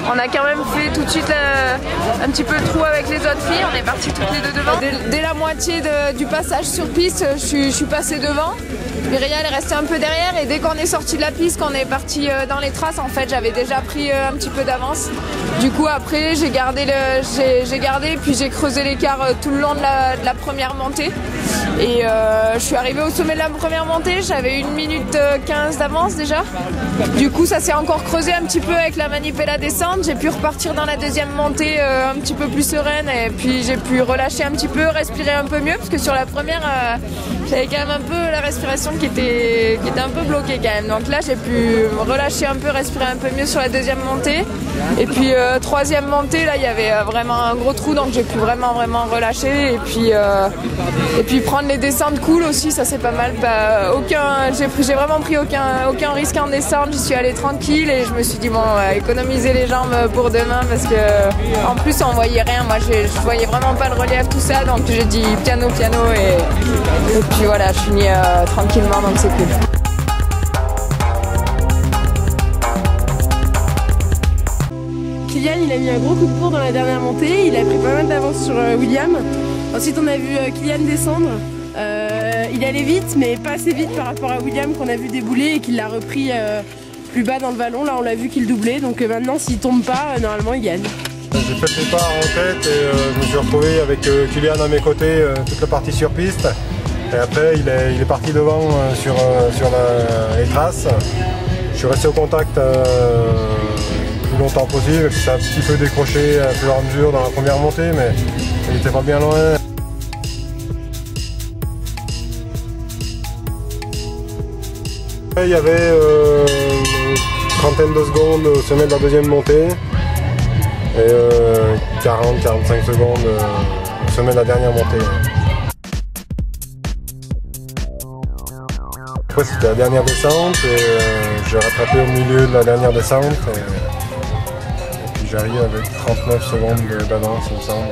on a quand même fait tout de suite un petit peu le trou avec les autres filles. On est partis toutes les deux devant. Dès la moitié du passage sur piste, je suis passée devant. Myriam est restée un peu derrière et dès qu'on est sorti de la piste, qu'on est parti dans les traces, en fait, j'avais déjà pris un petit peu d'avance. Du coup, après, j'ai gardé puis j'ai creusé l'écart tout le long de la première montée. Et je suis arrivée au sommet de la première montée, j'avais 1 minute 15 d'avance déjà. Du coup, ça s'est encore creusé un petit peu avec la manip et la descente. J'ai pu repartir dans la deuxième montée un petit peu plus sereine et puis j'ai pu relâcher un petit peu, respirer un peu mieux parce que sur la première, j'avais quand même un peu la respiration qui était un peu bloquée quand même. Donc là, j'ai pu relâcher un peu, respirer un peu mieux sur la deuxième montée. Et puis troisième montée, là, il y avait vraiment un gros trou, donc j'ai pu vraiment relâcher et puis prendre les descentes cool aussi, ça c'est pas mal. J'ai vraiment pris aucun risque en descente, j'y suis allée tranquille et je me suis dit bon, économiser les jambes pour demain parce que en plus on voyait rien, moi je voyais vraiment pas le relief tout ça, donc j'ai dit piano et puis voilà, je finis tranquillement, donc c'est cool. Kylian, il a mis un gros coup de bourre dans la dernière montée, il a pris pas mal d'avance sur William. Ensuite on a vu Kylian descendre, il allait vite mais pas assez vite par rapport à William qu'on a vu débouler et qu'il l'a repris plus bas dans le vallon. Là on l'a vu qu'il doublait, donc maintenant s'il tombe pas, normalement il gagne. J'ai fait le départ en tête et je me suis retrouvé avec Kylian à mes côtés toute la partie sur piste. Et après il est parti devant sur les traces. Je suis resté au contact le plus longtemps possible, ça a un petit peu décroché à fur et à mesure dans la première montée, mais il n'était pas bien loin. Il y avait une trentaine de secondes au sommet de la deuxième montée et 40-45 secondes au sommet de la dernière montée. Après c'était la dernière descente et j'ai rattrapé au milieu de la dernière descente et puis j'arrive avec 39 secondes d'avance il me semble.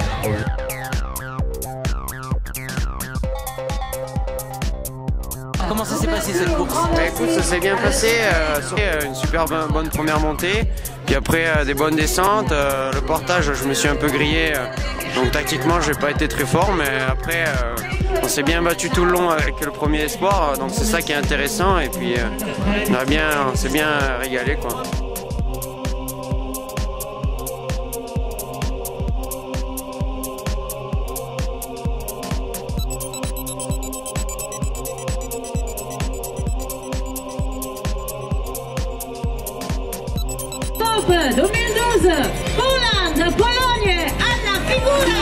Comment ça s'est passé cette course? Écoute, ça s'est bien passé, une super bonne première montée, puis après des bonnes descentes, le portage je me suis un peu grillé, donc tactiquement j'ai pas été très fort, mais après on s'est bien battu tout le long avec le premier espoir, donc c'est ça qui est intéressant et puis on s'est bien régalé quoi. Top 2012, Poland, Pologne, Anna Figura.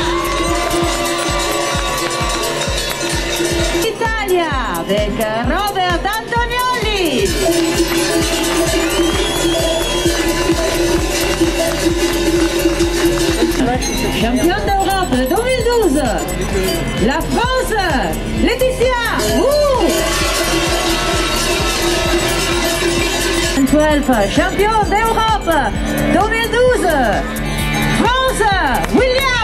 Italia avec Robert Antonioli. Champion d'Europe 2012, la France, Laetitia. 12, champion d'Europe 2012, France, William.